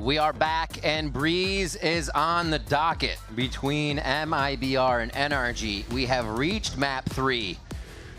we are back, and Breeze is on the docket between MIBR and NRG. We have reached map 3,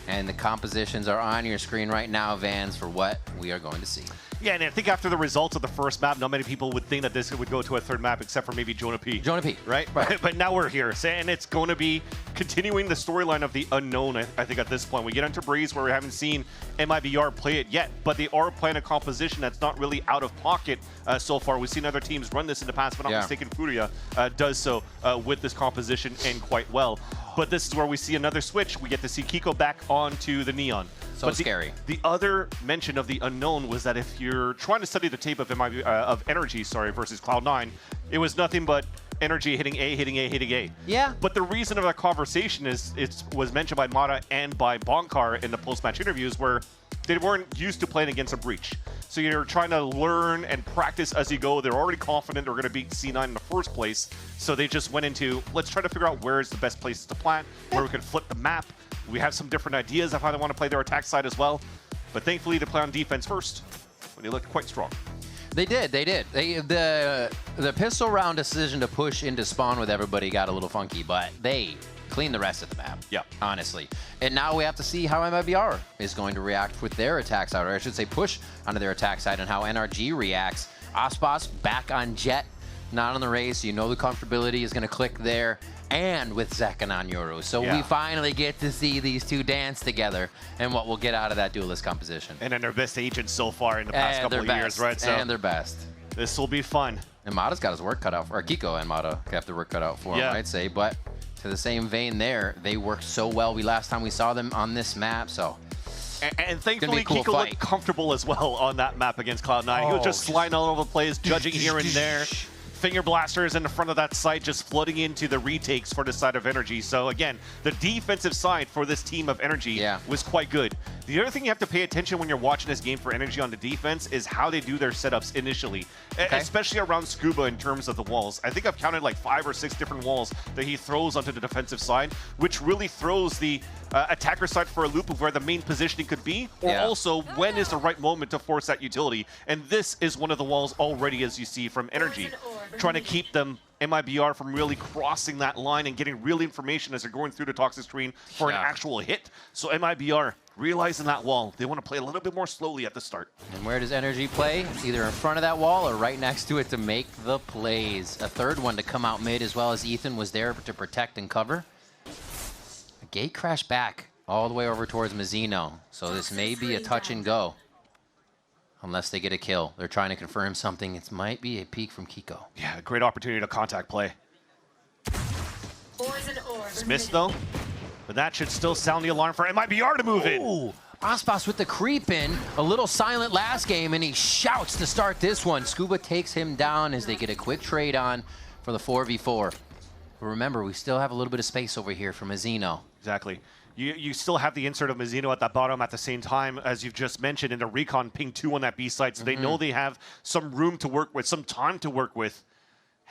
and the compositions are on your screen right now, Vans, for what we are going to see. Yeah, and I think after the results of the first map, not many people would think that this would go to a third map, except for maybe Jonah P. Jonah P. Right? But now we're here, and it's going to be continuing the storyline of the unknown, I think, at this point. We get into Breeze, where we haven't seen MIBR play it yet, but they are playing a composition that's not really out of pocket so far. We've seen other teams run this in the past, but not mistaken, Furia does so with this composition and quite well. But this is where we see another switch. We get to see Kiko back onto the Neon. So scary. The other mention of the unknown was that if you're trying to study the tape of NRG, versus Cloud9, it was nothing but NRG hitting A, hitting A, hitting A. Yeah. But the reason of that conversation is it was mentioned by Mata and by Bonkar in the post-match interviews, where they weren't used to playing against a breach. So you're trying to learn and practice as you go. They're already confident they're going to beat C9 in the first place. So they just went into, let's try to figure out where is the best places to plant, where we can flip the map. We have some different ideas of how they want to play their attack side as well. But thankfully, they play on defense first, when they looked quite strong. They did. The pistol round decision to push into spawn with everybody got a little funky, but they cleaned the rest of the map. Yeah, honestly. And now we have to see how MIBR is going to react with their attack side, or I should say push onto their attack side, and how NRG reacts. Ospas back on Jet, not on the race. You know the comfortability is going to click there, and with Zekan on Yoru. So we finally get to see these two dance together and what we'll get out of that duelist composition. And then their best agents so far in the past couple of years, right? So and their best. This will be fun. And Mata's got his work cut out for, or Kiko and Mata have their work cut out for him, I'd say. But to the same vein there, they worked so well last time we saw them on this map, so. And thankfully, Kiko looked comfortable as well on that map against Cloud9. He was just sliding all over the place, judging here and there. Finger blasters in the front of that site, just flooding into the retakes for the side of NRG. So again, the defensive side for this team of NRG was quite good. The other thing you have to pay attention when you're watching this game for NRG on the defense is how they do their setups initially, especially around Scuba in terms of the walls. I think I've counted like 5 or 6 different walls that he throws onto the defensive side, which really throws the attacker side for a loop of where the main positioning could be, or also when is the right moment to force that utility. And this is one of the walls already, as you see, from NRG, trying to keep them, MIBR, from really crossing that line and getting real information as they're going through the toxic screen for an actual hit. So MIBR, realizing that wall, they want to play a little bit more slowly at the start. And where does NRG play? Either in front of that wall or right next to it to make the plays. A third one to come out mid, as well as Ethan was there to protect and cover. A gate crash back all the way over towards Mazzino, so this may be a touch and go. Unless they get a kill. They're trying to confirm something. It might be a peek from Kiko. Yeah, great opportunity to contact play. It's missed though, but that should still sound the alarm for MIBR to move in. Ospas with the creep in. A little silent last game, and he shouts to start this one. Scuba takes him down as they get a quick trade on for the 4v4. But remember, we still have a little bit of space over here for Mazzino. Exactly. You still have the insert of Mazzino at the bottom at the same time, as you've just mentioned, in the recon ping 2 on that B side, so they know they have some room to work with, some time to work with.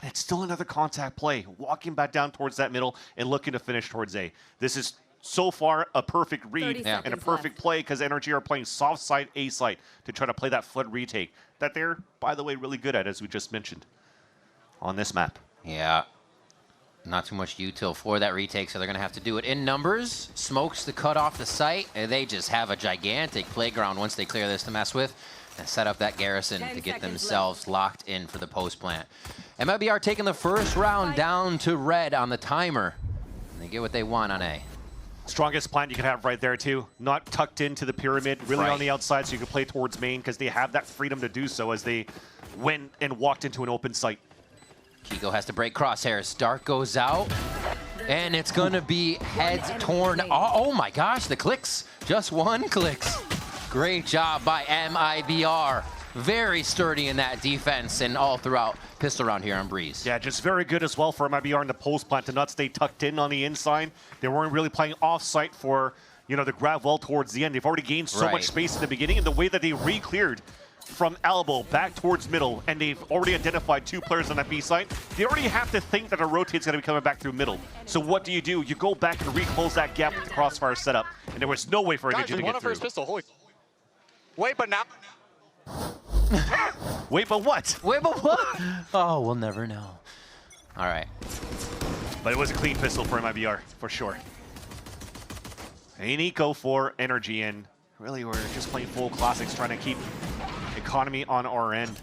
And it's still another contact play, walking back down towards that middle and looking to finish towards A. This is so far a perfect read and a perfect play, because NRG are playing soft side A side to try to play that flood retake that they're, by the way, really good at, as we just mentioned on this map. Yeah. Not too much util for that retake, so they're going to have to do it in numbers. Smokes to cut off the site, and they just have a gigantic playground once they clear this to mess with and set up that garrison to get themselves locked in for the post plant. MIBR taking the first round down to red on the timer, and they get what they want on A. Strongest plant you can have right there too. Not tucked into the pyramid, really on the outside, so you can play towards main, because they have that freedom to do so as they went and walked into an open site. Kiko has to break crosshairs. Dark goes out, and it's going to be heads torn. Oh my gosh, the clicks. Just one clicks. Great job by MIBR. Very sturdy in that defense and all throughout pistol round here on Breeze. Yeah, just very good as well for MIBR in the post plant to not stay tucked in on the inside. They weren't really playing off-site for, you know, the grab well towards the end. They've already gained so much space in the beginning, and the way that they re-cleared from elbow back towards middle, and they've already identified 2 players on that B site, they already have to think that a rotate's going to be coming back through middle. So what do? You go back and re-close that gap with the crossfire setup, and there was no way for a Ninja to get through. Pistol. Holy. Wait, but now. Wait, but what? Wait, but what? Oh, we'll never know. All right. But it was a clean pistol for MIBR, for sure. An eco for NRG, and really we're just playing full classics, trying to keep economy on our end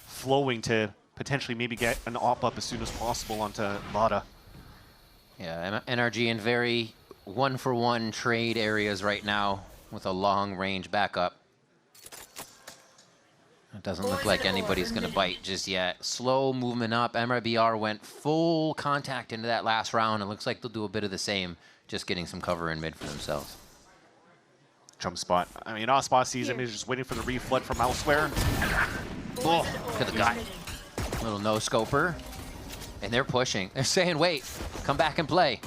flowing to potentially maybe get an op up as soon as possible onto Lada. Yeah, NRG in very one-for-one trade areas right now with a long-range backup. It doesn't look like anybody's going to bite just yet. Slow movement up. MIBR went full contact into that last round. It looks like they'll do a bit of the same, just getting some cover in mid for themselves. Jump spot. I mean, Ospa sees him. He's just waiting for the reflood from elsewhere. Oh, look at the guy. Little no-scoper. And they're pushing. They're saying, wait, come back and play.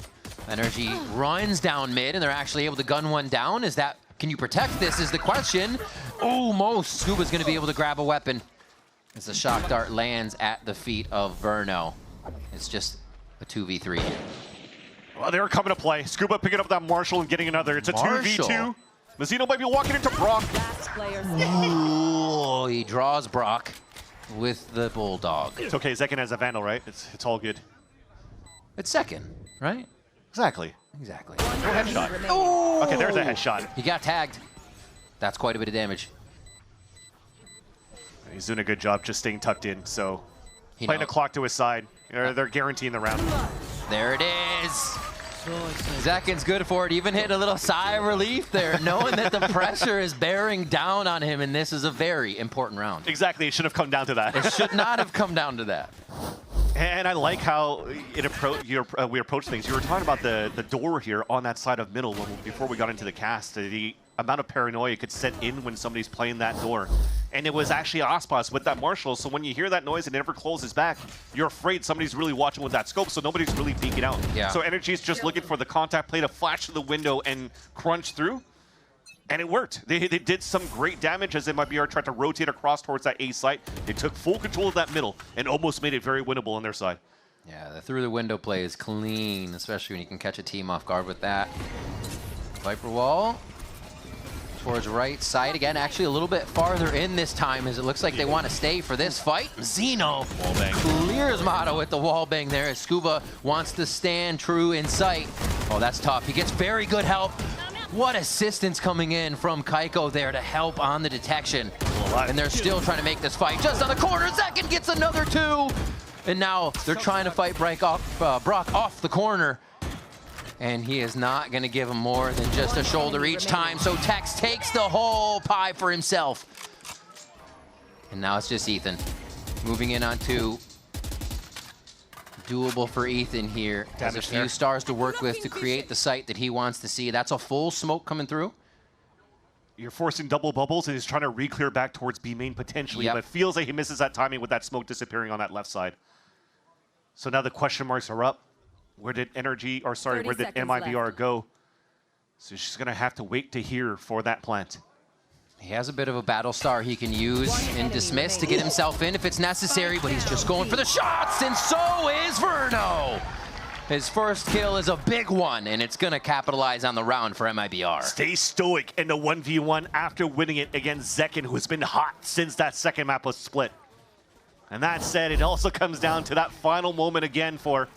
NRG runs down mid, and they're actually able to gun one down. Is that, can you protect this is the question. Almost. Scuba's going to be able to grab a weapon as the shock dart lands at the feet of Verno. It's just a 2v3. Well, they were coming to play. Scuba picking up that Marshall and getting another. It's a 2v2. Mazzino might be walking into Brock. Ooh, he draws Brock with the Bulldog. It's okay. Zekin has a Vandal, right? It's all good. It's second, right? Exactly. Exactly. No headshot. Oh! Okay, there's a headshot. He got tagged. That's quite a bit of damage. He's doing a good job just staying tucked in, so He playing the knows. clock to his side. They're guaranteeing the round. There it is. Zekin's good for it. Even hitting a little sigh of relief there, knowing that the pressure is bearing down on him, and this is a very important round. Exactly. It should have come down to that. It should not have come down to that. And I like how we approach things. You were talking about the door here on that side of middle before we got into the cast. The amount of paranoia could set in when somebody's playing that door. And it was actually Aspas with that Marshall. So when you hear that noise and it never closes back, you're afraid somebody's really watching with that scope, so nobody's really peeking out. Yeah. So NRG's just looking for the contact play to flash to the window and crunch through. And it worked. They did some great damage as MIBR tried to rotate across towards that A site. They took full control of that middle and almost made it very winnable on their side. Yeah, the through the window play is clean, especially when you can catch a team off guard with that. Viper wall towards right side again, actually a little bit farther in this time as it looks like they want to stay for this fight. Zeno clears Motto with the wall bang there as Scuba wants to stand true in sight. Oh, that's tough. He gets very good help. What assistance coming in from Kaiko there to help on the detection. And they're still trying to make this fight just on the corner. Zekin gets another two. And now they're trying to fight Brock off the corner. And he is not going to give him more than just a shoulder each time. So Tex takes the whole pie for himself. And now it's just Ethan. Moving in on two. Doable for Ethan here. Has a few stars to work with to create the site that he wants to see. That's a full smoke coming through. You're forcing double bubbles, and he's trying to re-clear back towards B main potentially, but it feels like he misses that timing with that smoke disappearing on that left side. So now the question marks are up. Where did NRG, or sorry, where did MIBR go? So she's going to have to wait to hear for that plant. He has a bit of a battle star he can use in Dismiss to get himself in if it's necessary, but he's just going for the shots, and so is Verno. His first kill is a big one, and it's going to capitalize on the round for MIBR. Stay stoic in the 1v1 after winning it against Zekin, who's been hot since that second map was split. And that said, it also comes down to that final moment again for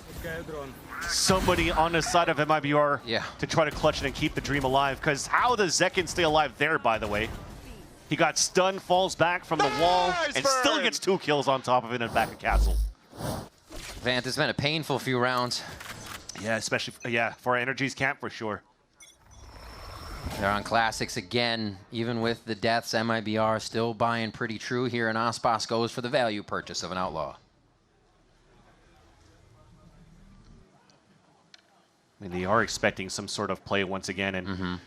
somebody on the side of MIBR to try to clutch it and keep the dream alive. Because how does Zekin stay alive there, by the way? He got stunned, falls back from the wall, and still gets 2 kills on top of it and back at Castle. Vant, it's been a painful few rounds. Yeah, especially, for NRG's camp for sure. They're on classics again. Even with the deaths, MIBR still buying pretty true here, and Aspas goes for the value purchase of an Outlaw. I mean, they are expecting some sort of play once again, and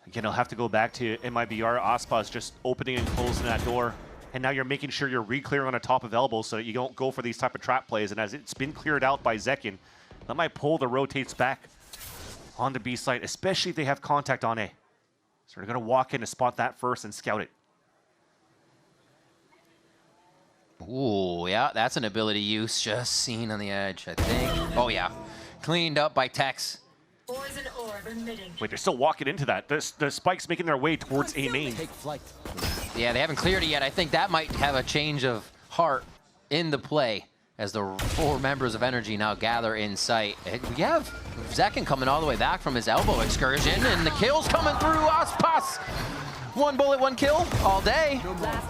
again, I'll have to go back to MIBR. Aspas just opening and closing that door, and now you're making sure you're re-clearing on the top of elbows so that you don't go for these type of trap plays, and as it's been cleared out by Zekin, that might pull the rotates back on the B site, especially if they have contact on A. So they're going to walk in to spot that first and scout it. Ooh, yeah, that's an ability use just seen on the edge, I think. Oh, yeah. Cleaned up by Tex. Wait, they're still walking into that. The spikes making their way towards A main. Yeah, they haven't cleared it yet. I think that might have a change of heart in the play as the 4 members of NRG now gather in sight. We have Zekin coming all the way back from his elbow excursion, and the kill's coming through. Aspas, 1 bullet, 1 kill all day.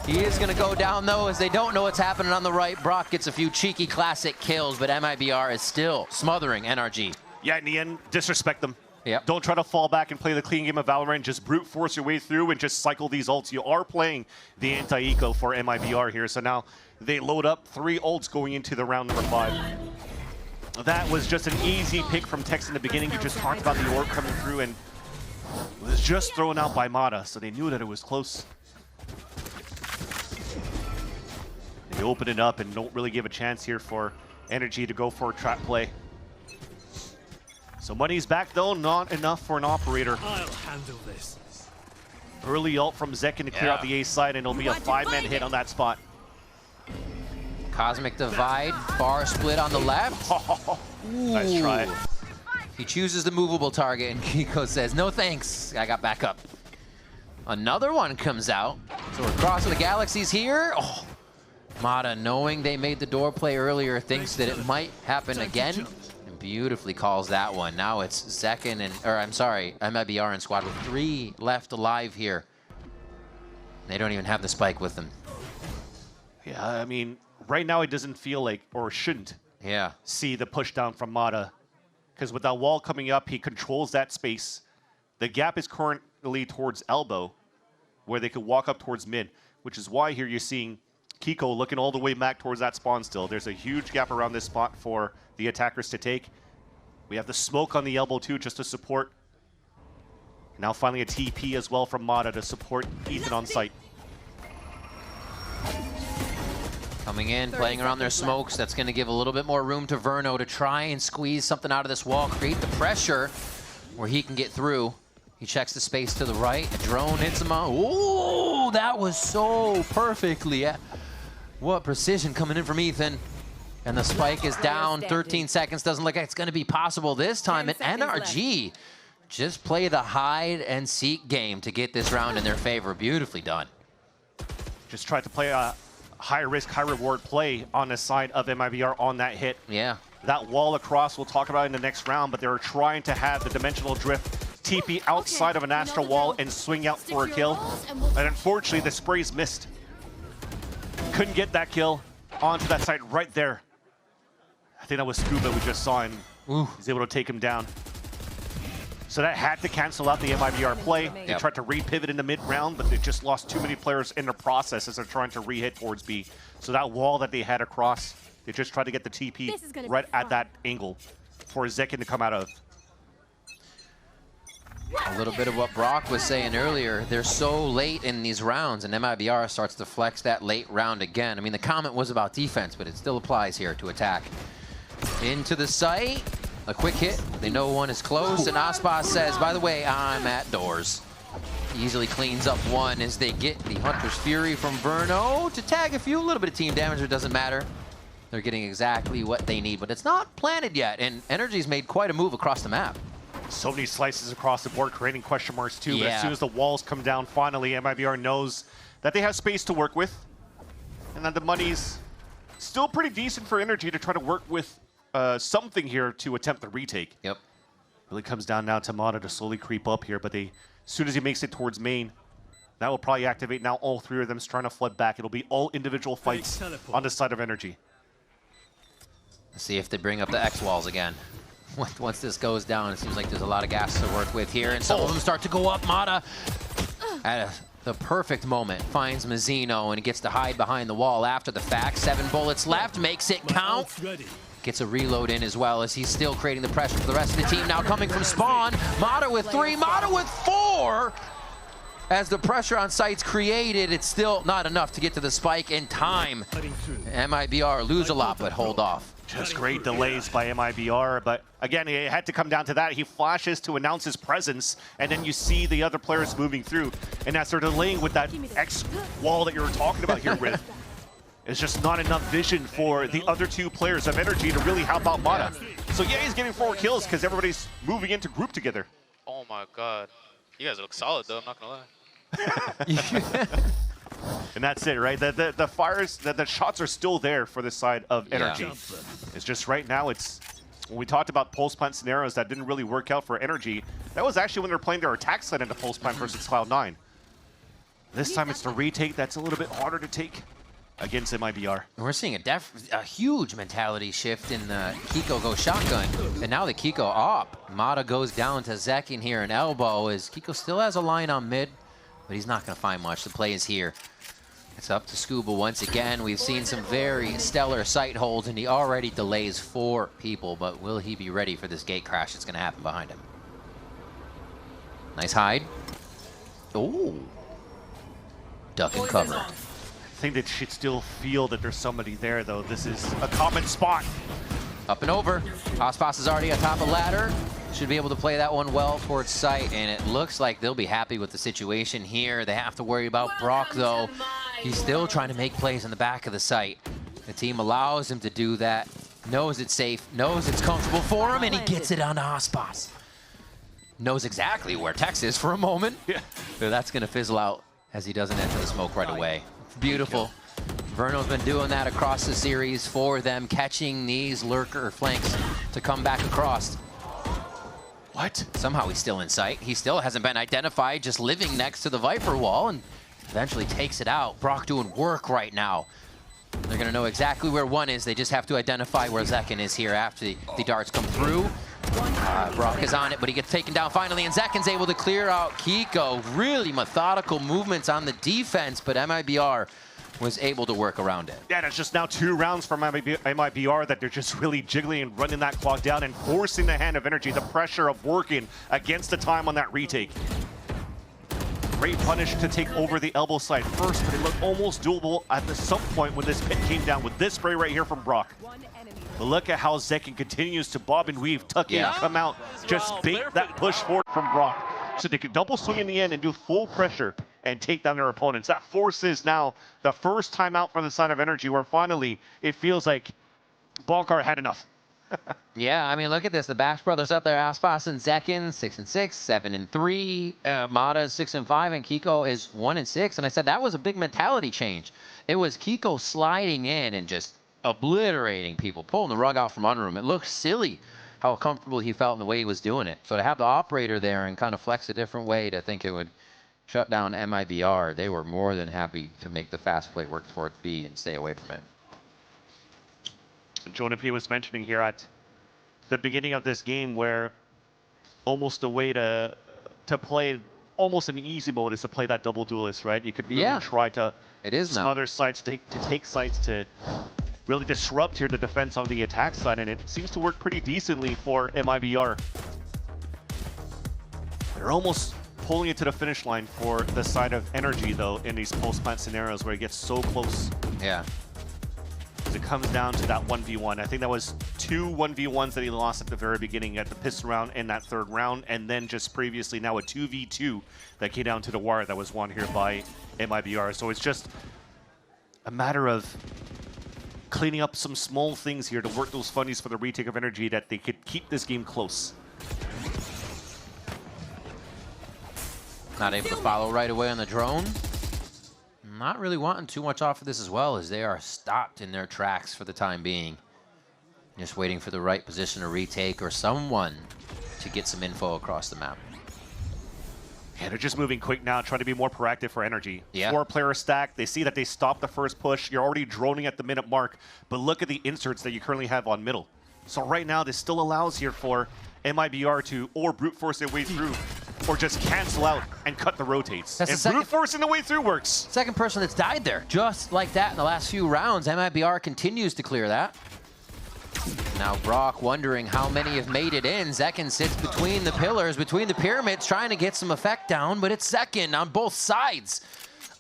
He is going to go down, though, as they don't know what's happening on the right. Brock gets a few cheeky classic kills, but MIBR is still smothering NRG. Yeah, in the end, disrespect them. Yep. Don't try to fall back and play the clean game of Valorant. Just brute force your way through and just cycle these ults. You are playing the anti-eco for MIBR here, so now they load up 3 ults going into the round number 5. That was just an easy pick from Tex in the beginning. You just talked about the orb coming through and was just thrown out by Mata, so they knew that it was close. They open it up and don't really give a chance here for NRG to go for a trap play. So money's back though, not enough for an operator. I'll handle this. Early ult from Zekin to clear out the A side, and it'll be a 5-man hit on that spot. Cosmic Divide, bar split on the left. Nice try. He chooses the movable target, and Kiko says, no thanks, I got back up. Another one comes out, so we're crossing the galaxies here. Oh, Mata, knowing they made the door play earlier, thinks that it might happen again. Beautifully calls that one. Now it's Zekin and, or I'm sorry, MIBR and squad with 3 left alive here. They don't even have the spike with them. Yeah, I mean, right now it doesn't feel like, or shouldn't, see the push down from Mata. Because with that wall coming up, he controls that space. The gap is currently towards elbow, where they could walk up towards mid, which is why here you're seeing Kiko looking all the way back towards that spawn still. There's a huge gap around this spot for the attackers to take. We have the smoke on the elbow too, just to support. Now finally a TP as well from Mata to support Ethan on site. Coming in, playing around their smokes. That's going to give a little bit more room to Verno to try and squeeze something out of this wall, create the pressure where he can get through. He checks the space to the right. A drone hits him on. Ooh, that was so perfectly. What precision coming in from Ethan. And the spike is down. 13 seconds. Doesn't look like it's going to be possible this time. And NRG just play the hide and seek game to get this round in their favor. Beautifully done. Just tried to play a high risk, high reward play on the side of MIBR on that hit. Yeah. That wall across, we'll talk about it in the next round, but they were trying to have the dimensional drift TP outside of an astral wall and swing out for a kill. And unfortunately, the sprays missed. Couldn't get that kill onto that side right there. I think that was Scuba we just saw, and he's able to take him down. So that had to cancel out the MIBR play. They tried to re-pivot in the mid-round, but they just lost too many players in the process as they're trying to re-hit towards B. So that wall that they had across, they just tried to get the TP right at that angle for Zekin to come out of. A little bit of what Brock was saying earlier, they're so late in these rounds, and MIBR starts to flex that late round again. I mean, the comment was about defense, but it still applies here to attack. Into the site, a quick hit. They know one is close, and Aspas says, by the way, I'm at doors. Easily cleans up one as they get the Hunter's Fury from Verno to tag a few, a little bit of team damage, it doesn't matter. They're getting exactly what they need, but it's not planted yet, and NRG's made quite a move across the map. So many slices across the board, creating question marks too. But as soon as the walls come down, finally, MIBR knows that they have space to work with, and that the money's still pretty decent for NRG to try to work with something here to attempt the retake. Yep. Really comes down now to Mata to slowly creep up here, but as soon as he makes it towards main, that will probably activate. Now all 3 of them trying to flood back. It'll be all individual fights on the side of NRG. Let's see if they bring up the X walls again. Once this goes down, it seems like there's a lot of gas to work with here, and some of them start to go up. Mata, at the perfect moment, finds Mazzino and gets to hide behind the wall after the fact. 7 bullets left, makes it count. Gets a reload in as well as he's still creating the pressure for the rest of the team. Now coming from spawn, Mata with 3, Mata with 4! As the pressure on site's created, it's still not enough to get to the spike in time. MIBR lose a lot, but hold off. Just great delays by MIBR, but again, it had to come down to that. He flashes to announce his presence, and then you see the other players moving through. And as they're delaying with that X wall that you were talking about here with, it's just not enough vision for the other 2 players of NRG to really help out Mata. So yeah, he's getting 4 kills because everybody's moving into group together. Oh my god. You guys look solid though, I'm not gonna lie. And that's it, right? The fires, the shots are still there for this side of NRG. Yeah. It's just right now, it's when we talked about pulse plant scenarios that didn't really work out for NRG. That was actually when they were playing their attack side into pulse plant versus Cloud9. This time it's the retake that's a little bit harder to take against MIBR. And we're seeing a huge mentality shift in the Kiko go shotgun. And now the Kiko op. Mata goes down to Zekin here, and elbow as Kiko still has a line on mid, but he's not going to find much. The play is here. It's up to Scuba once again. We've seen some very stellar sight holds, and he already delays 4 people, but will he be ready for this gate crash that's going to happen behind him? Nice hide. Ooh. Duck and cover. I think they should still feel that there's somebody there, though. This is a common spot. Up and over. Ospas is already atop a ladder. Should be able to play that one well towards sight, and it looks like they'll be happy with the situation here. They have to worry about Brock, though. He's still trying to make plays in the back of the site. The team allows him to do that, knows it's safe, knows it's comfortable for him, and he gets it onto Ospas. Knows exactly where Tex is for a moment. Yeah. So that's going to fizzle out as he doesn't enter the smoke right away. Beautiful. Verno's been doing that across the series for them, catching these lurker flanks to come back across. What? Somehow he's still in sight. He still hasn't been identified, just living next to the Viper wall, and eventually takes it out. Brock doing work right now. They're going to know exactly where one is. They just have to identify where Zekin is here after the darts come through. Brock is on it, but he gets taken down finally, and Zekin's able to clear out Kiko. Really methodical movements on the defense, but MIBR was able to work around it. Yeah, it's just now 2 rounds from MIBR that they're just really jiggling and running that clock down and forcing the hand of NRG, the pressure of working against the time on that retake. Great punish to take over the elbow side first, but it looked almost doable at some point when this pit came down with this spray right here from Brock. But look at how Zekin continues to bob and weave, tuck in, come out, just bait that push forward from Brock. So they could double swing in the end and do full pressure and take down their opponents. That forces now the first time out from the side of NRG, where finally it feels like Balkar had enough. Yeah, I mean, look at this. The Bash brothers up there, Ospas and Zekin, 6-6, 7-3. Mata is 6-5, and Kiko is 1-6. And I said that was a big mentality change. It was Kiko sliding in and just obliterating people, pulling the rug out from under him. It looked silly how comfortable he felt in the way he was doing it. So to have the operator there and kind of flex a different way to think it would shut down MIBR, they were more than happy to make the fast play work towards B and stay away from it. Jonah P was mentioning here at the beginning of this game where almost a way to play almost an easy mode is to play that double duelist, right? You could really try to other sides to take sides to really disrupt here the defense on the attack side, and it seems to work pretty decently for MIBR. They're almost pulling it to the finish line for the side of NRG, though, in these post-plant scenarios where it gets so close. Yeah. It comes down to that 1v1. I think that was 2 1v1s that he lost at the very beginning at the pistol round in that 3rd round, and then just previously now a 2v2 that came down to the wire that was won here by MIBR. So it's just a matter of cleaning up some small things here to work those funnies for the retake of NRG that they could keep this game close. Not able to follow right away on the drone. Not really wanting too much off of this as well, as they are stopped in their tracks for the time being. Just waiting for the right position to retake or someone to get some info across the map. Yeah, they're just moving quick now, trying to be more proactive for NRG. Yeah. 4-player stack. They see that they stopped the first push. You're already droning at the minute mark, but look at the inserts that you currently have on middle. So right now, this still allows here for MIBR to or brute force their way through, or just cancel out and cut the rotates. And brute forcing the way through works. Second person that's died there, just like that in the last few rounds. MIBR continues to clear that. Now Brock wondering how many have made it in. Zekin sits between the pillars, between the pyramids, trying to get some effect down, but it's Zekin on both sides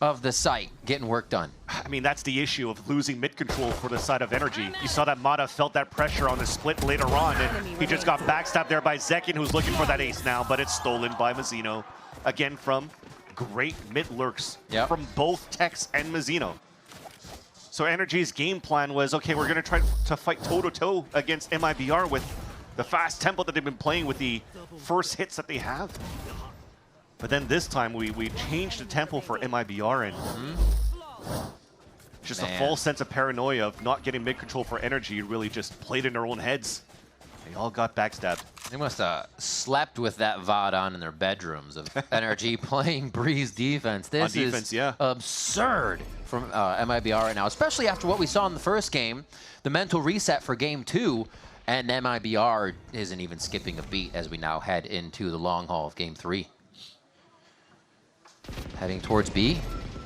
of the site getting work done. I mean, that's the issue of losing mid control for the side of NRG. You saw that Mata felt that pressure on the split later on, and he just got backstabbed there by Zekin, who's looking for that ace now, but it's stolen by Mazzino. Again, from great mid lurks from both Tex and Mazzino. So NRG's game plan was, okay, we're going to try to fight toe-to-toe against MIBR with the fast tempo that they've been playing with the first hits that they have. But then this time we changed the tempo for MIBR, and Just a false sense of paranoia of not getting mid-control for NRG really just played in their own heads. They all got backstabbed. They must have slept with that VOD on in their bedrooms of NRG playing Breeze defense. This is absurd from MIBR right now, especially after what we saw in the first game, the mental reset for game 2, and MIBR isn't even skipping a beat as we now head into the long haul of game 3. Heading towards B.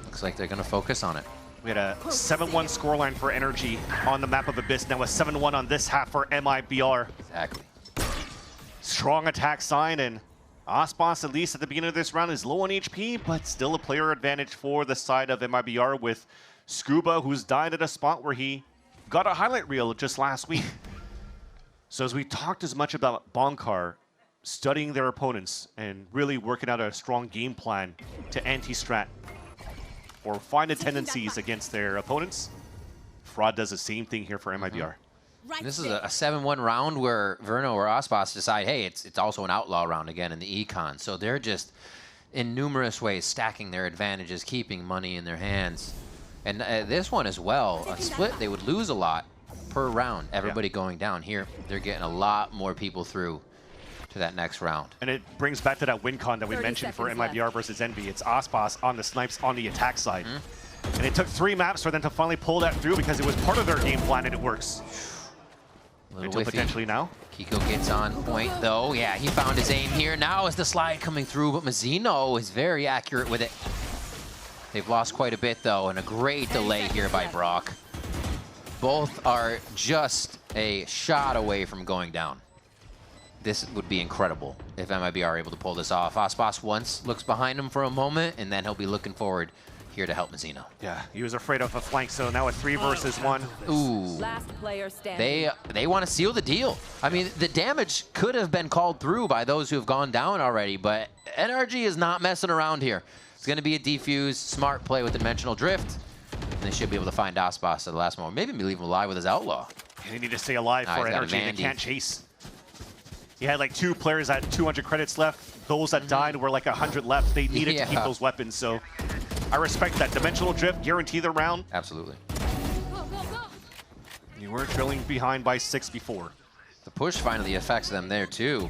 Looks like they're going to focus on it. We had a 7-1 scoreline for NRG on the map of Abyss. Now a 7-1 on this half for MIBR. Exactly. Strong attack sign, and Aspas, at least at the beginning of this round, is low on HP, but still a player advantage for the side of MIBR with Scuba, who's died at a spot where he got a highlight reel just last week. So as we talked as much about Bonkar studying their opponents and really working out a strong game plan to anti-strat or find the tendencies against their opponents, Fraud does the same thing here for MIBR. This is a 7-1 round where Verno or Aspas decide, hey, it's also an outlaw round again in the econ. So they're just in numerous ways stacking their advantages, keeping money in their hands. And this one as well, a split, they would lose a lot per round. Everybody going down here, they're getting a lot more people through to that next round. And it brings back to that win con that we mentioned for MIBR versus Envy. It's Aspas on the snipes on the attack side. And it took 3 maps for them to finally pull that through because it was part of their game plan and it works. Until potentially now. Kiko gets on point though. Yeah, he found his aim here. Now is the slide coming through, but Mazzino is very accurate with it. They've lost quite a bit though, and a great delay here by Brock. Both are just a shot away from going down. This would be incredible if MIBR are able to pull this off. Aspas once looks behind him for a moment, and then he'll be looking forward here to help Mazzino. Yeah, he was afraid of a flank, so now a 3 versus 1. Ooh. Last player standing. They want to seal the deal. I mean, the damage could have been called through by those who have gone down already, but NRG is not messing around here. It's going to be a defuse, smart play with Dimensional Drift, and they should be able to find Aspas at the last moment. Maybe leave him alive with his Outlaw. They need to stay alive for NRG. They can't chase. He had like 2 players at 200 credits left. Those that died were like 100 left. They needed to keep those weapons, so I respect that. Dimensional Drift, guarantee the round. Absolutely. You were trailing behind by 6 before. The push finally affects them there too.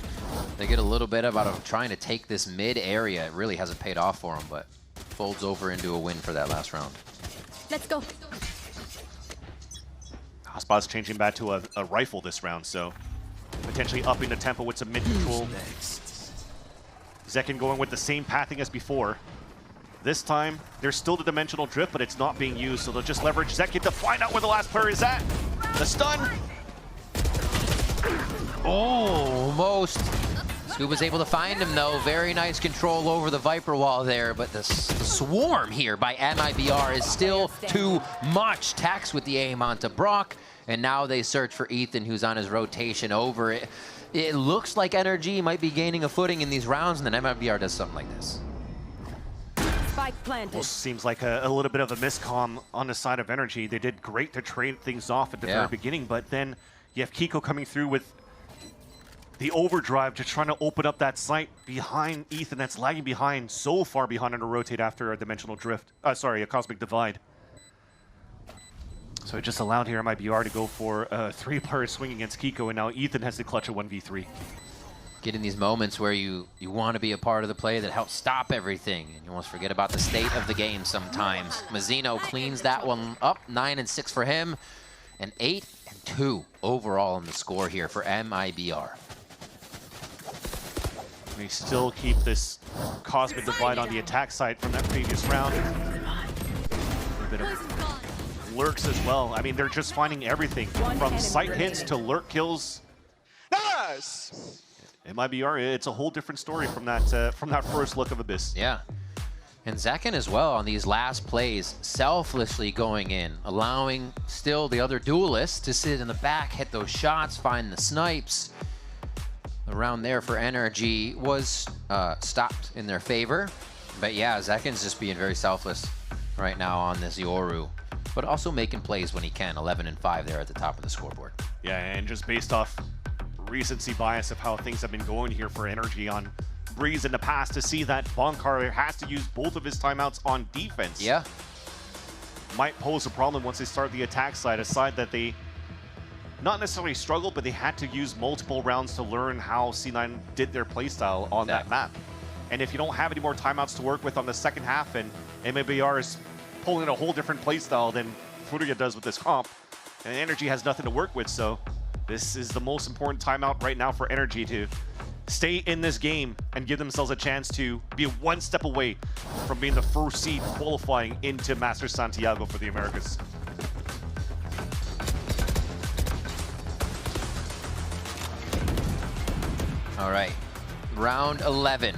They get a little bit out of trying to take this mid area. It really hasn't paid off for them, but folds over into a win for that last round. Let's go. Aspas changing back to a rifle this round, so potentially upping the tempo with some mid control. Zekin going with the same pathing as before. This time, there's still the Dimensional Drift, but it's not being used, so they'll just leverage Zekin to find out where the last player is at. The stun. Almost. Scuba's able to find him, though. Very nice control over the Viper wall there, but the swarm here by MIBR is still too much. Tax with the aim onto Brock, and now they search for Ethan, who's on his rotation over it. It looks like NRG might be gaining a footing in these rounds, and then MIBR does something like this. Spike planted. Almost seems like a little bit of a miscomm on the side of NRG. They did great to trade things off at the very beginning, but then you have Kiko coming through with the overdrive, just trying to open up that site behind Ethan that's lagging behind, so far behind on a rotate after a Dimensional Drift. Sorry, a Cosmic Divide. So it just allowed here MIBR to go for a 3-player swing against Kiko, and now Ethan has to clutch a 1v3. Get in these moments where you want to be a part of the play that helps stop everything, and you almost forget about the state of the game sometimes. Mazzino cleans that one up, 9 and 6 for him, and 8 and 2 overall in the score here for MIBR. They still keep this Cosmic Divide on the attack side from that previous round. A bit of lurks as well. I mean, they're just finding everything from sight hits to lurk kills. Nice! MIBR, it's a whole different story from that first look of Abyss. Yeah. And Zekin as well on these last plays, selflessly going in, allowing still the other duelists to sit in the back, hit those shots, find the snipes. The round there for NRG was stopped in their favor. But yeah, Zekin's just being very selfless right now on this Yoru, but also making plays when he can. 11 and 5 there at the top of the scoreboard. Yeah, and just based off recency bias of how things have been going here for NRG on Breeze in the past, to see that Bonkar has to use both of his timeouts on defense. Yeah. might pose a problem once they start the attack side, a side that they not necessarily struggled, but they had to use multiple rounds to learn how C9 did their playstyle on that map. And if you don't have any more timeouts to work with on the second half, and MIBR is pulling a whole different playstyle than Furia does with this comp, and NRG has nothing to work with, so this is the most important timeout right now for NRG to stay in this game and give themselves a chance to be one step away from being the first seed qualifying into Masters Santiago for the Americas. All right, round 11,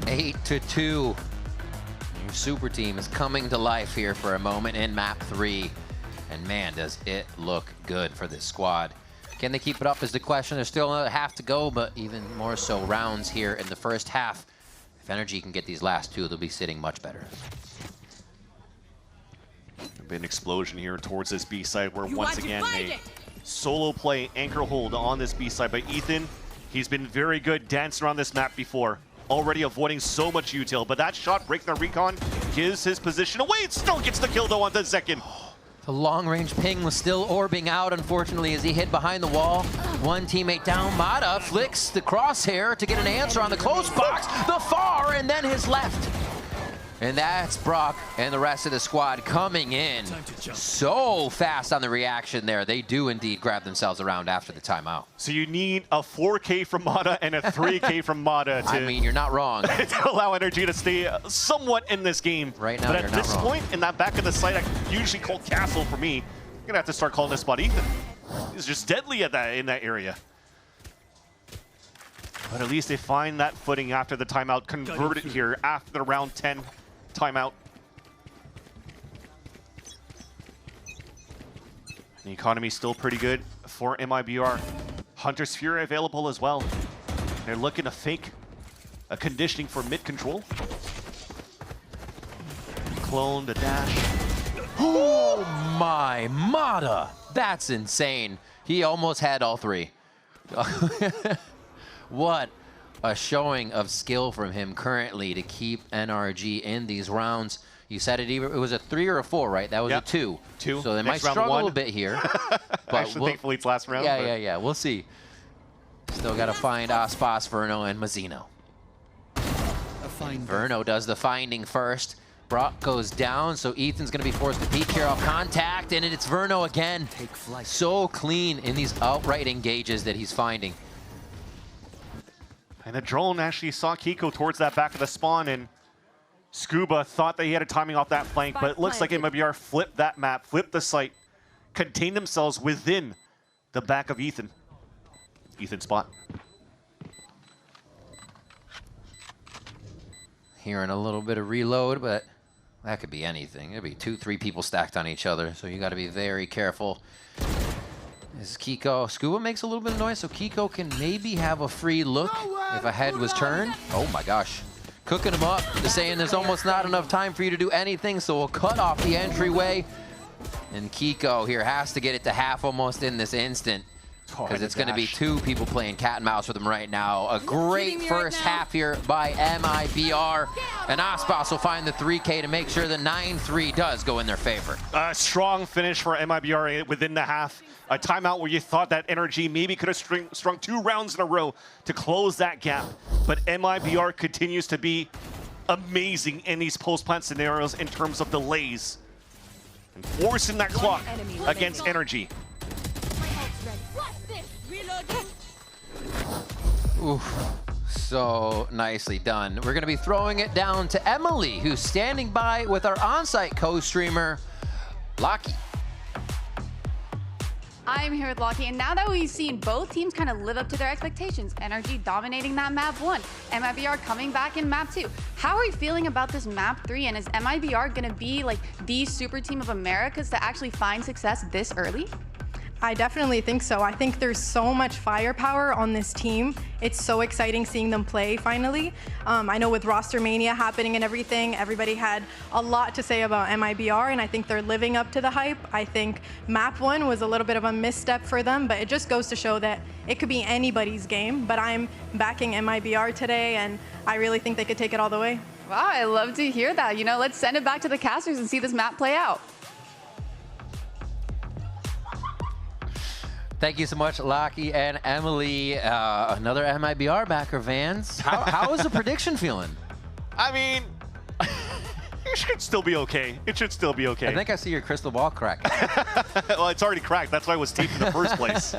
8-2. Your super team is coming to life here for a moment in map 3. And man, does it look good for this squad. Can they keep it up is the question. There's still another half to go, but even more so rounds here in the first half. If NRG can get these last two, they'll be sitting much better. There'll be an explosion here towards this B side where once again a solo play anchor hold on this B side by Ethan. He's been very good dancing around this map before, already avoiding so much util, but that shot breaking the recon gives his position away. It still gets the kill though on the second. The long-range ping was still orbing out, unfortunately, as he hid behind the wall. One teammate down. Mata flicks the crosshair to get an answer on the close box, the far, and then his left. And that's Brock and the rest of the squad coming in so fast on the reaction there. They do indeed grab themselves around after the timeout. So you need a 4K from Mata and a 3K from Mata to, I mean, you're not wrong. to allow NRG to stay somewhat in this game. Right now, but you're at not this wrong. point, in that back of the site, I usually call Castle for me. I'm gonna have to start calling this spot Ethan. He's just deadly at that in that area. But at least they find that footing after the timeout, convert it here after the round 10 timeout. The economy still pretty good for MIBR. Hunter's Fury available as well. They're looking to fake a conditioning for mid control. Clone to dash. Oh my, Mata! That's insane. He almost had all three. What a showing of skill from him currently to keep NRG in these rounds. You said it was a 3 or a 4, right? That was a 2. So they might struggle a bit here. But actually, thankfully it's last round. Yeah. We'll see. Still got to find Aspas, Verno, and Mazzino. Verno does the finding first. Brock goes down, so Ethan's going to be forced to peek here off contact, and it's Verno again. So clean in these outright engages that he's finding. And the drone actually saw Kiko towards that back of the spawn, and Scuba thought that he had a timing off that flank, but it looks like MIBR flipped that map, flipped the site, contained themselves within the back of Ethan. Ethan's spot. Hearing a little bit of reload, but that could be anything. It'd be 2-3 people stacked on each other, so you got to be very careful. This is Kiko. Scuba makes a little bit of noise, so Kiko can maybe have a free look if a head was turned. Oh my gosh. Cooking him up, saying there's almost not enough time for you to do anything, so we'll cut off the entryway. And Kiko here has to get it to half almost in this instant, because it's going to be 2 people playing cat and mouse with him right now. A great first half here by MIBR. And Aspas will find the 3K to make sure the 9-3 does go in their favor. A strong finish for MIBR within the half. A timeout where you thought that NRG maybe could have strung 2 rounds in a row to close that gap. But MIBR continues to be amazing in these post-plant scenarios in terms of delays. And forcing that clock against NRG. Oof, so nicely done. We're going to be throwing it down to Emily, who's standing by with our on-site co-streamer, Lockie. I'm here with Lockie, and now that we've seen both teams kind of live up to their expectations, NRG dominating that map 1, MIBR coming back in map 2. How are you feeling about this map 3, and is MIBR going to be like the super team of Americas to actually find success this early? I definitely think so. I think there's so much firepower on this team. It's so exciting seeing them play finally. I know with roster mania happening and everything, everybody had a lot to say about MIBR, and I think they're living up to the hype. I think map 1 was a little bit of a misstep for them, but it just goes to show that it could be anybody's game. But I'm backing MIBR today, and I really think they could take it all the way. Wow, I love to hear that. You know, let's send it back to the casters and see this map play out. Thank you so much, Lockie and Emily. Another MIBR backer, Vans. How is the prediction feeling? I mean, it should still be okay. It should still be okay. I think I see your crystal ball crack. Well, it's already cracked. That's why it was taped in the first place.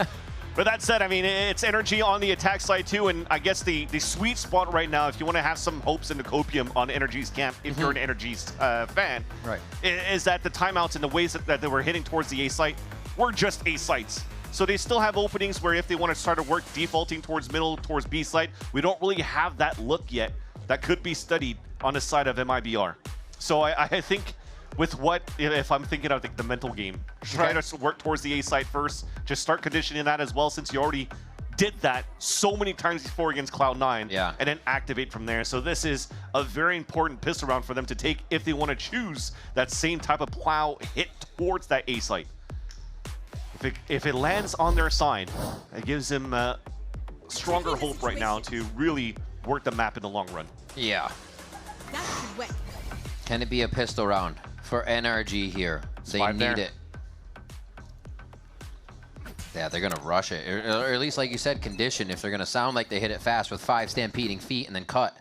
But that said, I mean, it's NRG on the attack side too, and I guess the sweet spot right now, if you want to have some hopes in the copium on NRG's camp, if you're an NRG's fan, right, is that the timeouts and the ways that they were hitting towards the A site were just A sites. So they still have openings where if they want to start to work defaulting towards middle, towards B site, we don't really have that look yet that could be studied on the side of MIBR. So I think with what, if I'm thinking of the mental game, try to work towards the A site first, just start conditioning that as well, since you already did that so many times before against Cloud9, and then activate from there. So this is a very important pistol round for them to take if they want to choose that same type of plow hit towards that A site. If it lands on their side, it gives them stronger hope right now to really work the map in the long run. Yeah. Can it be a pistol round for NRG here? They need it. Yeah, they're going to rush it. Or at least, like you said, condition if they're going to sound like they hit it fast with 5 stampeding feet and then cut,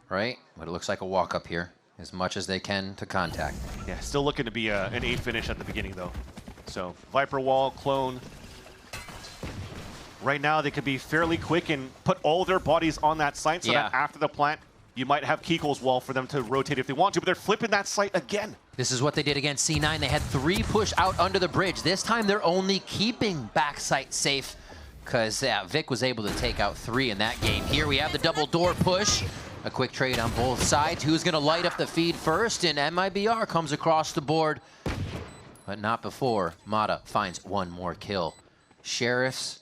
right? But it looks like a walk up here, as much as they can to contact. Yeah, still looking to be an 8 finish at the beginning, though. So, Viper Wall, Clone. Right now, they could be fairly quick and put all their bodies on that site, so that after the plant, you might have KICKOFF's wall for them to rotate if they want to, but they're flipping that site again. This is what they did against C9. They had 3 push out under the bridge. This time, they're only keeping backside safe because Vic was able to take out 3 in that game. Here we have the double door push. A quick trade on both sides. Who's going to light up the feed first? And MIBR comes across the board, but not before Mata finds 1 more kill. Sheriffs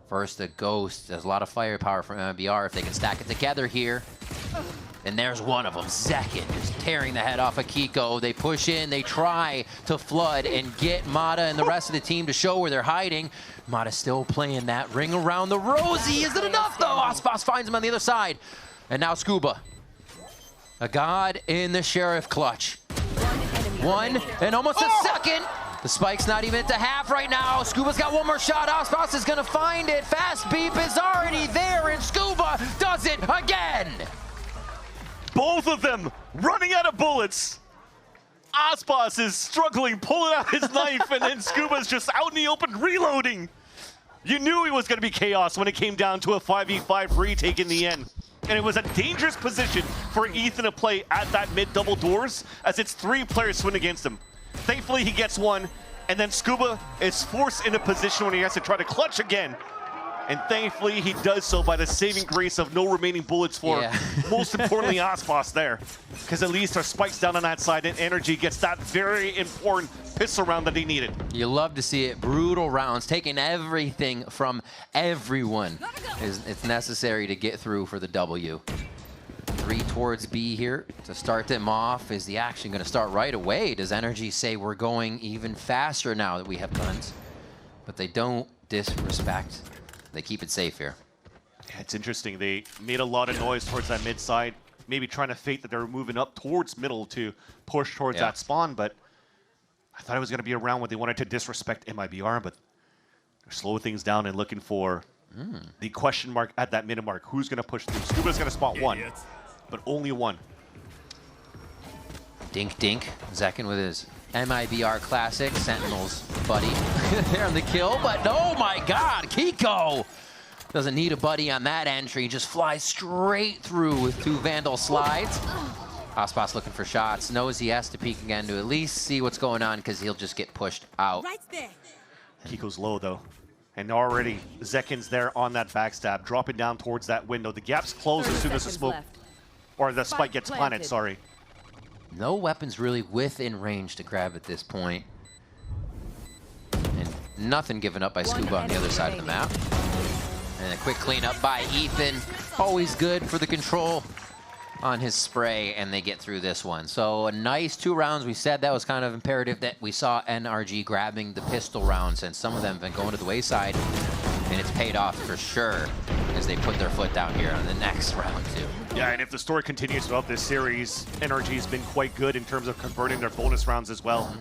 versus the Ghost. There's a lot of firepower from MIBR if they can stack it together here. And there's one of them, Zekin, just tearing the head off of Kiko. They push in, they try to flood and get Mata and the rest of the team to show where they're hiding. Mata still playing that ring around the rosy. Is it enough though? Aspas finds him on the other side. And now Scuba, a god in the Sheriff clutch. 1 and almost a second. The spike's not even at the half right now. Scuba's got 1 more shot. Aspas is gonna find it. Fast beep is already there, and Scuba does it again. Both of them running out of bullets. Aspas is struggling, pulling out his knife, and then Scuba's just out in the open reloading. You knew he was gonna be chaos when it came down to a 5v5 retake in the end. And it was a dangerous position for Ethan to play at that mid double doors, as it's 3 players swing against him. Thankfully, he gets 1, and then Scuba is forced in a position when he has to try to clutch again. And thankfully, he does so by the saving grace of no remaining bullets for, most importantly, Aspas there. Because at least our spikes down on that side, and NRG gets that very important pistol round that he needed. You love to see it. Brutal rounds, taking everything from everyone. It's necessary to get through for the W. 3 towards B here to start them off. Is the action going to start right away? Does NRG say we're going even faster now that we have guns? But they don't disrespect. They keep it safe here. Yeah, it's interesting. They made a lot of noise towards that mid side, maybe trying to fake that they were moving up towards middle to push towards that spawn, but I thought it was going to be a round where they wanted to disrespect MIBR, but they're slowing things down and looking for the question mark at that mid mark. Who's going to push through? Scuba's going to spot 1, but only 1. Dink dink. Zekin with his MIBR classic. Sentinels, buddy. There on the kill, but oh my god, Kiko doesn't need a buddy on that entry. Just flies straight through with 2 Vandal slides. Aspas looking for shots. Knows he has to peek again to at least see what's going on because he'll just get pushed out. Right there. Kiko's low though. And already Zekin's there on that backstab, dropping down towards that window. The gap's closed as soon as the smoke, or the spike gets planted, sorry. No weapons really within range to grab at this point. And nothing given up by Scuba on the other side of the map. And a quick cleanup by Ethan. Always good for the control on his spray, and they get through this one. So a nice 2 rounds. We said that was kind of imperative that we saw NRG grabbing the pistol rounds, and some of them have been going to the wayside, and it's paid off for sure as they put their foot down here on the next round too. Yeah, and if the story continues throughout this series, NRG's been quite good in terms of converting their bonus rounds as well.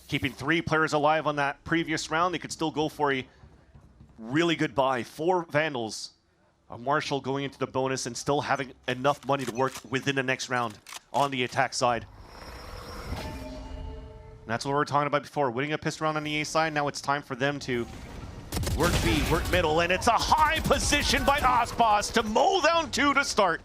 Keeping 3 players alive on that previous round, they could still go for a really good buy. 4 Vandals. A Marshall going into the bonus and still having enough money to work within the next round on the attack side. And that's what we were talking about before. Winning a pistol round on the A side, now it's time for them to work B, work middle, and it's a high position by Osbos to mow down 2 to start.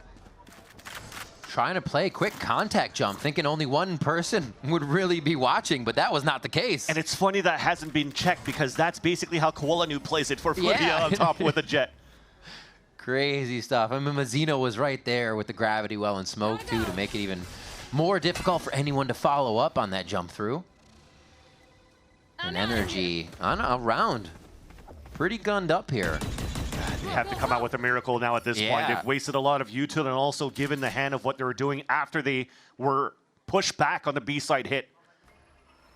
Trying to play a quick contact jump, thinking only one person would really be watching, but that was not the case. And it's funny that hasn't been checked because that's basically how Koalanu plays it for Fludia on top with a jet. Crazy stuff. I mean, Mazzino was right there with the gravity well and smoke too to make it even more difficult for anyone to follow up on that jump through. And NRG on a round. Pretty gunned up here. They have to come out with a miracle now at this point. They've wasted a lot of util and also given the hand of what they were doing after they were pushed back on the B side hit.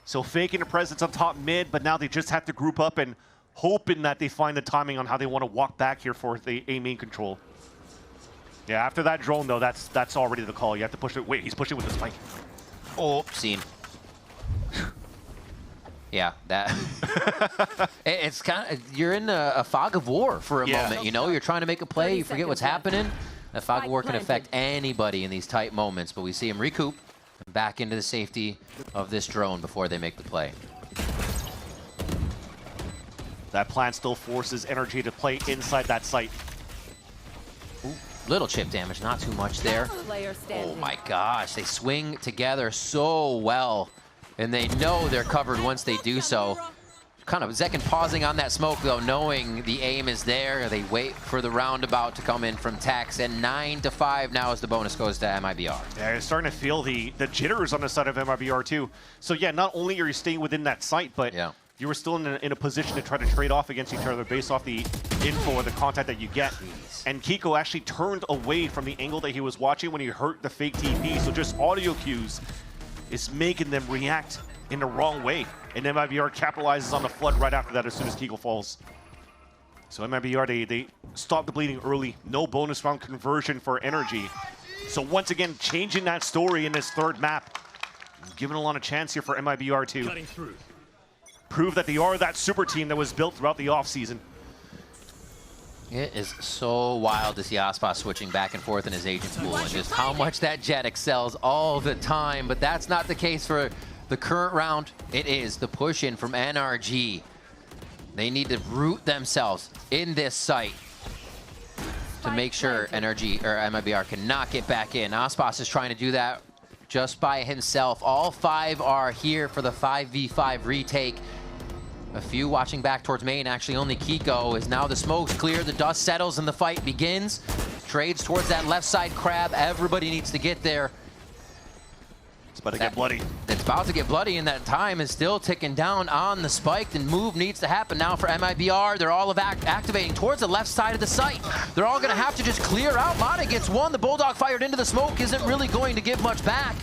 So faking a presence on top mid, but now they just have to group up and hoping that they find the timing on how they want to walk back here for the A main control. Yeah, after that drone though, that's already the call. You have to push it. Wait, he's pushing with the spike. Oh, seen. Yeah, that it's kind of, you're in a fog of war for a moment, you know? You're trying to make a play, you forget what's happening. That fog of war can affect anybody in these tight moments, but we see him recoup and back into the safety of this drone before they make the play. That plan still forces NRG to play inside that site. Ooh, little chip damage, not too much there. Oh my gosh, they swing together so well. And they know they're covered once they do so. Kind of Zekin pausing on that smoke though, knowing the aim is there. They wait for the roundabout to come in from Tex, and 9-5 now as the bonus goes to MIBR. Yeah, you're starting to feel the jitters on the side of MIBR too. So yeah, not only are you staying within that site, but you were still in a position to try to trade off against each other based off the info or the contact that you get. And Kiko actually turned away from the angle that he was watching when he heard the fake TP, so just audio cues is making them react in the wrong way. And MIBR capitalizes on the flood right after that as soon as Kiko falls. So MIBR, they stop the bleeding early. No bonus round conversion for NRG. So once again, changing that story in this third map. Giving a lot of chance here for MIBR to prove that they are that super team that was built throughout the offseason. It is so wild to see Ospas switching back and forth in his agent pool and just how much that jet excels all the time. But that's not the case for the current round. It is the push in from NRG. They need to root themselves in this site to make sure NRG or MIBR cannot get back in. Ospas is trying to do that just by himself. All 5 are here for the 5v5 retake. A few watching back towards main, actually only Kiko, is now the smoke's clear, the dust settles and the fight begins. Trades towards that left side crab, everybody needs to get there. It's about to get bloody. It's about to get bloody and that time is still ticking down on the spike and move needs to happen now for MIBR. They're all activating towards the left side of the site. They're all gonna have to just clear out. Mata gets one, the Bulldog fired into the smoke isn't really going to give much back.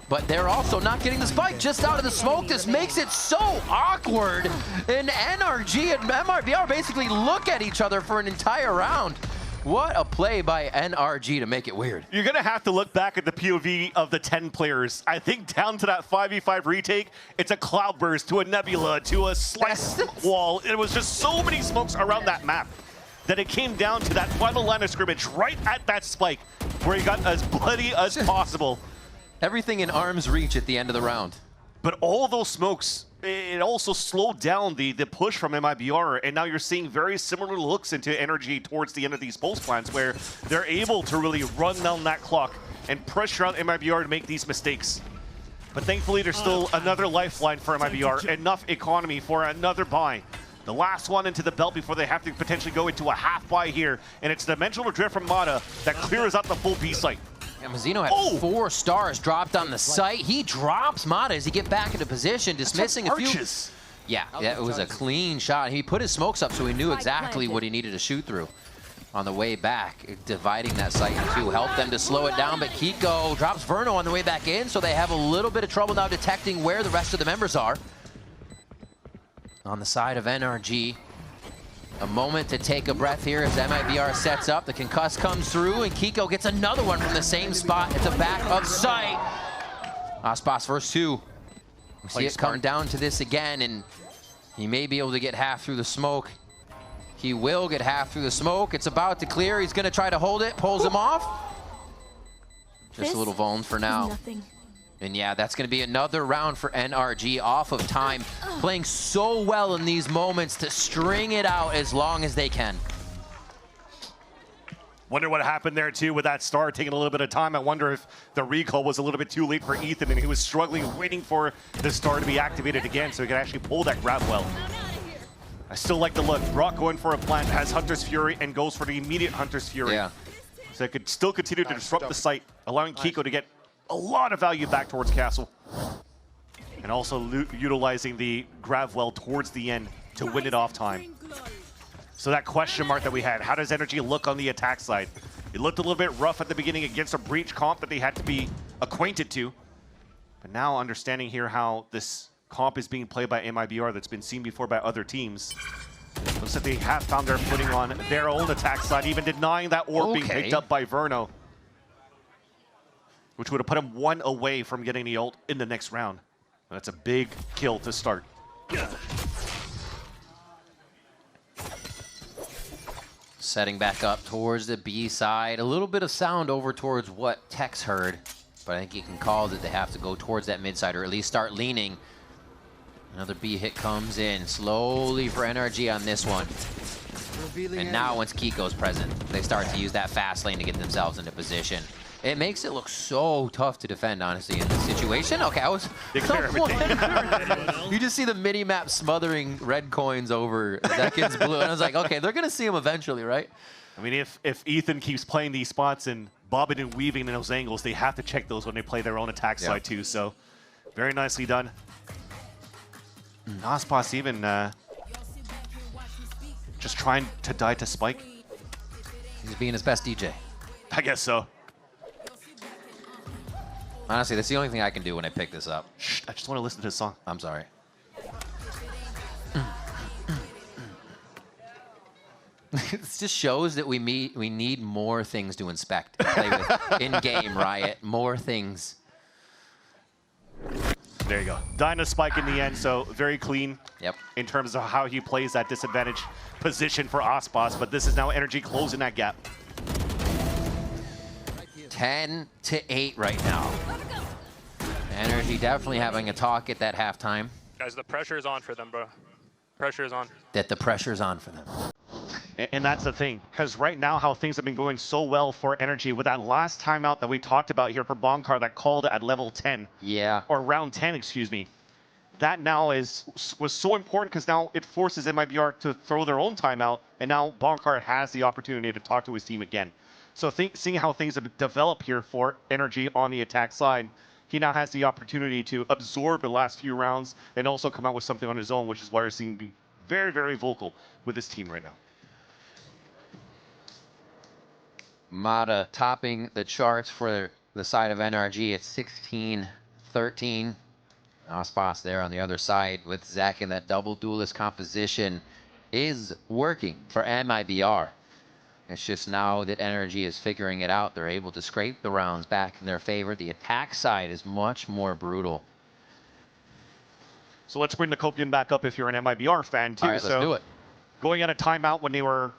But they're also not getting the spike just out of the smoke. This makes it so awkward. And NRG and MIBR basically look at each other for an entire round. What a play by NRG to make it weird. You're going to have to look back at the POV of the 10 players. I think down to that 5v5 retake, it's a cloudburst to a nebula to a slice wall. It was just so many smokes around that map that it came down to that final line of scrimmage right at that spike where he got as bloody as possible. Everything in arm's reach at the end of the round. But all those smokes, it also slowed down the push from MIBR, and now you're seeing very similar looks into NRG towards the end of these pulse plans where they're able to really run down that clock and pressure out MIBR to make these mistakes. But thankfully, there's still another lifeline for MIBR, enough economy for another buy. The last one into the belt before they have to potentially go into a half buy here, and it's Dimensional Drift from Mata that clears out the full B site. Yeah, Mazzino had 4 stars dropped on the site. He drops Mata as he get back into position, dismissing a few. Yeah, it was a clean shot. He put his smokes up so he knew exactly what he needed to shoot through on the way back, dividing that site in 2, helped them to slow it down, but Kiko drops Verno on the way back in, so they have a little bit of trouble now detecting where the rest of the members are. On the side of NRG, a moment to take a breath here as MIBR sets up. The concuss comes through, and Kiko gets another one from the same spot at the back of sight. Ospas versus 2. We see it come down to this again, and he may be able to get half through the smoke. He will get half through the smoke. It's about to clear. He's going to try to hold it. Pulls him off. Just a little vuln for now. And yeah, that's going to be another round for NRG off of time. Playing so well in these moments to string it out as long as they can. Wonder what happened there too with that star taking a little bit of time. I wonder if the recall was a little bit too late for Ethan and he was struggling, waiting for the star to be activated again so he could actually pull that grab well. I still like the look. Brock going for a plant, has Hunter's Fury and goes for the immediate Hunter's Fury. Yeah. So it could still continue to disrupt the site, allowing Kiko to get a lot of value back towards Castle. And also utilizing the grab well towards the end to win it off time. So that question mark that we had, how does NRG look on the attack side? It looked a little bit rough at the beginning against a breach comp that they had to be acquainted to. But now understanding here how this comp is being played by MIBR that's been seen before by other teams. Looks like they have found their footing on their own attack side, even denying that orb being picked up by Verno. Which would have put him one away from getting the ult in the next round. That's a big kill to start. Setting back up towards the B side. A little bit of sound over towards what Tex heard. But I think he can call that they have to go towards that mid side or at least start leaning. Another B hit comes in slowly for NRG on this one. And now once Kiko's present, they start to use that fast lane to get themselves into position. It makes it look so tough to defend, honestly, in this situation. Okay, I was... You just see the mini-map smothering red coins over Zekin's blue, and I was like, okay, they're going to see him eventually, right? I mean, if Ethan keeps playing these spots and bobbing and weaving in those angles, they have to check those when they play their own attack side, too. So, very nicely done. Aspas even just trying to die to Spike. He's being his best DJ. I guess so. Honestly, that's the only thing I can do when I pick this up. Shh, I just want to listen to this song. I'm sorry. It just shows that we need more things to inspect and play with in-game, Riot. More things. There you go. Dyna Spike in the end, so very clean in terms of how he plays that disadvantage position for Aspas, but this is now NRG closing that gap. 10-8 right now. NRG definitely having a talk at that halftime. Guys, the pressure is on for them, bro. Pressure is on. That the pressure's on for them. And that's the thing, because right now how things have been going so well for NRG with that last timeout that we talked about here for Bonkar that called at level 10. Yeah. Or round 10, excuse me. That now was so important because now it forces MIBR to throw their own timeout, and now Bonkar has the opportunity to talk to his team again. So seeing how things have developed here for NRG on the attack side, he now has the opportunity to absorb the last few rounds and also come out with something on his own, which is why we're seeing him be very, very vocal with his team right now. Mata topping the charts for the side of NRG at 16-13. Aspas there on the other side with Zach in that double duelist composition is working for MIBR. It's just now that NRG is figuring it out. They're able to scrape the rounds back in their favor. The attack side is much more brutal. So let's bring the Copian back up if you're an MIBR fan too. All right, let's do it. Going at a timeout when they were,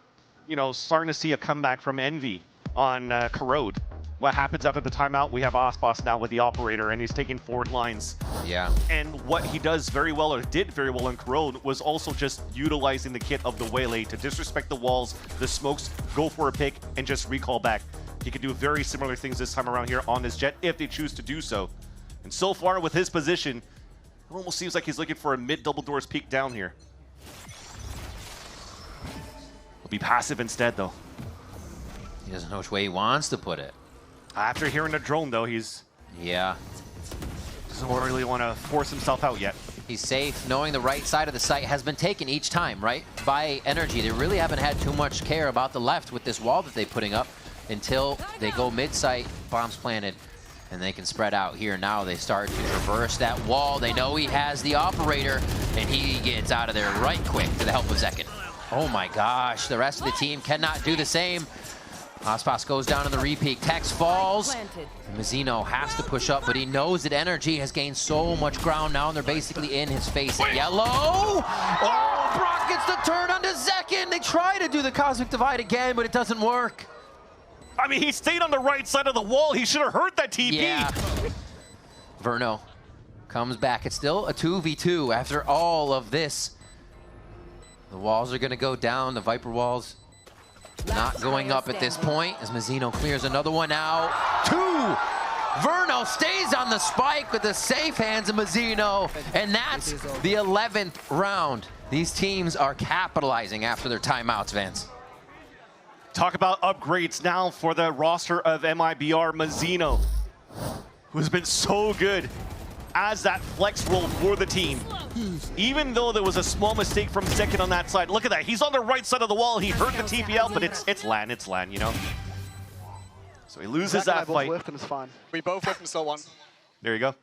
starting to see a comeback from Envy on Corrode. What happens after the timeout? We have Aspas now with the operator, and he's taking forward lines. Yeah. And what he does very well, or did very well in Corrode, was also just utilizing the kit of the Waylay to disrespect the walls, the smokes, go for a pick, and just recall back. He can do very similar things this time around here on his Jet if they choose to do so. And so far with his position, it almost seems like he's looking for a mid-double doors peek down here. He'll be passive instead, though. He doesn't know which way he wants to put it. After hearing the drone, though, he's... Yeah. Doesn't really want to force himself out yet. He's safe, knowing the right side of the site has been taken each time, right? By NRG. They really haven't had too much care about the left with this wall that they're putting up until they go mid-site, bombs planted, and they can spread out here. Now they start to traverse that wall. They know he has the operator, and he gets out of there right quick to the help of Zekin. Oh my gosh, the rest of the team cannot do the same. Aspas goes down in the repeat. Tex falls. Mazzino has to push up, but he knows that NRG has gained so much ground now, and they're basically in his face at yellow. Oh, Brock gets the turn onto Zekin. They try to do the Cosmic Divide again, but it doesn't work. I mean, he stayed on the right side of the wall. He should have heard that TP. Yeah. Verno comes back. It's still a 2v2 after all of this. The walls are going to go down. The Viper walls not going up at this point as Mazzino clears another one out. 2! Verno stays on the spike with the safe hands of Mazzino, and that's the 11th round. These teams are capitalizing after their timeouts, Vance. Talk about upgrades now for the roster of MIBR. Mazzino, who's been so good as that flex role for the team. Even though there was a small mistake from Zekin on that side. Look at that, he's on the right side of the wall. He heard the TP out, but it's LAN, you know? So he loses that fight. And it's fine. We both whipped and still won. There you go.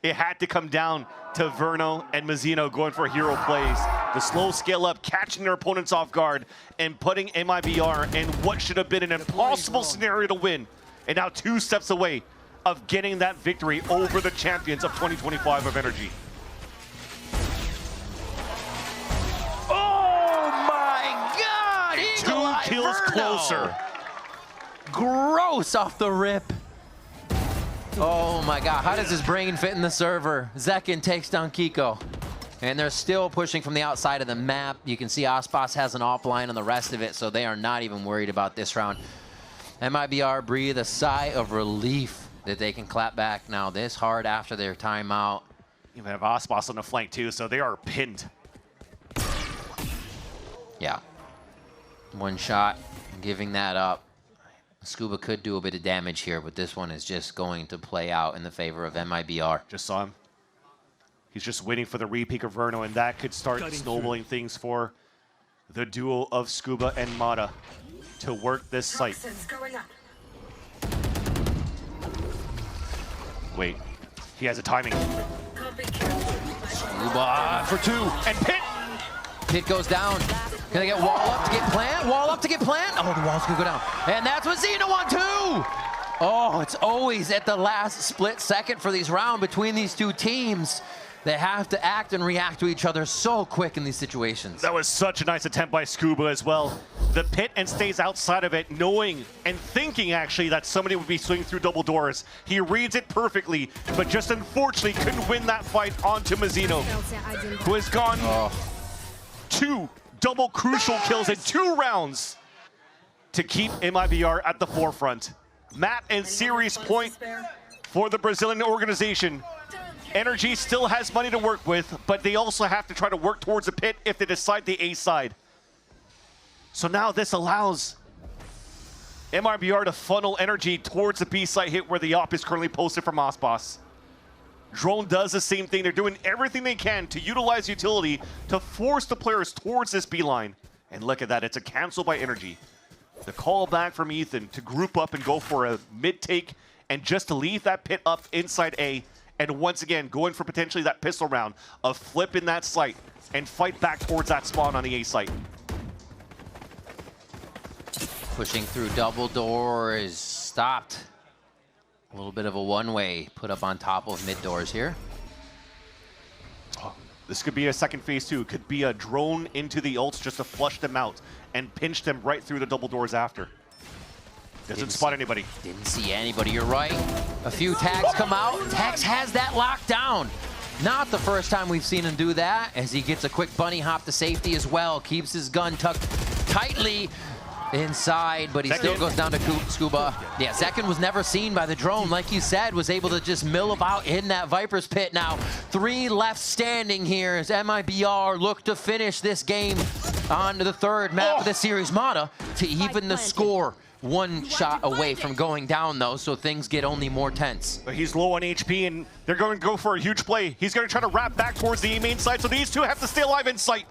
It had to come down to Verno and Mazzino going for hero plays. The slow scale up, catching their opponents off guard, and putting MIBR in what should have been an impossible scenario to win. And now 2 steps away of getting that victory over the champions of 2025 of NRG. Oh my God! 2 kills closer. Gross off the rip. Oh my God, how does his brain fit in the server? Zekin takes down Kiko. And they're still pushing from the outside of the map. You can see Aspas has an offline on the rest of it, so they are not even worried about this round. MIBR breathe a sigh of relief that they can clap back now this hard after their timeout. You have Aspas on the flank too, so they are pinned. Yeah. One shot, giving that up. Scuba could do a bit of damage here, but this one is just going to play out in the favor of MIBR. Just saw him. He's just waiting for the re-peak of Verno, and that could start snowballing things for the duo of Scuba and Mata to work this site. Wait, he has a timing. Scuba for 2, and Pit! Pit goes down. Gonna get wall up to get plant, wall up to get plant. Oh, the wall's gonna go down. And that's what Xeno on 2! Oh, it's always at the last split second for these rounds between these two teams. They have to act and react to each other so quick in these situations. That was such a nice attempt by Scuba as well. The pit and stays outside of it, knowing and thinking actually that somebody would be swinging through double doors. He reads it perfectly, but just unfortunately couldn't win that fight onto Mazzino, who has gone 2 double crucial kills in 2 rounds to keep MIBR at the forefront. Map and series point for the Brazilian organization. NRG still has money to work with, but they also have to try to work towards the pit if they decide the A side. So now this allows MIBR to funnel NRG towards the B side hit where the op is currently posted from Aspas. Drone does the same thing. They're doing everything they can to utilize utility to force the players towards this B line. And look at that, it's a cancel by NRG. The call back from Ethan to group up and go for a mid-take and just to leave that pit up inside A. And once again, going for potentially that pistol round of flipping that site and fight back towards that spawn on the A site. Pushing through double door is stopped. A little bit of a one-way put up on top of mid doors here. Oh, this could be a second phase 2. Could be a drone into the ults just to flush them out and pinch them right through the double doors after. Doesn't spot anybody. Didn't see anybody, you're right. A few tags come out. Tex has that locked down. Not the first time we've seen him do that, as he gets a quick bunny hop to safety as well. Keeps his gun tucked tightly inside, but he still goes down to Scuba. Yeah, Zekin was never seen by the drone, like you said, was able to just mill about in that Viper's pit. Now, 3 left standing here as MIBR look to finish this game on to the 3rd map of the series. Mata to even the score. 1 shot away from going down, though, so things get only more tense. But he's low on HP, and they're going to go for a huge play. He's going to try to wrap back towards the main side, so these two have to stay alive in sight.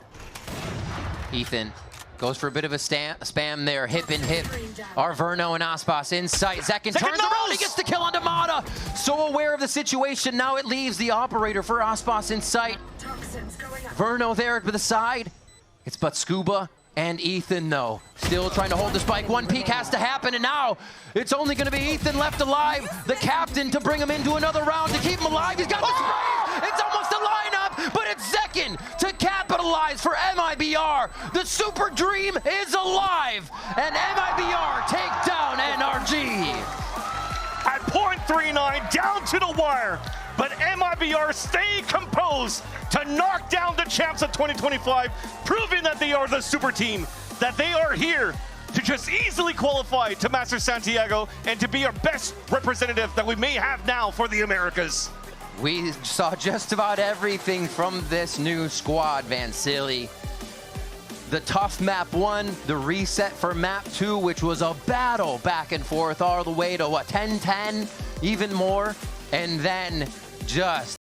Ethan goes for a bit of a spam there. Hip and hip. Verno and Aspas in sight. Zekin turns around. He gets the kill onto Mata. So aware of the situation. Now it leaves the operator for Aspas in sight. Verno there to the side. It's but Scuba and Ethan, though. Still trying to hold the spike. 1 peek has to happen, and now it's only going to be Ethan left alive. The captain to bring him into another round to keep him alive. He's got the spray. It's almost a lineup, but it's Zekin to capitalize. capitalize for MIBR. The super dream is alive, and MIBR take down NRG. At .39, down to the wire, but MIBR stay composed to knock down the champs of 2025, proving that they are the super team, that they are here to just easily qualify to Masters Santiago and to be our best representative that we may have now for the Americas. We saw just about everything from this new squad, Vansili. The tough map 1, the reset for map 2, which was a battle back and forth all the way to, what, 10-10, even more, and then just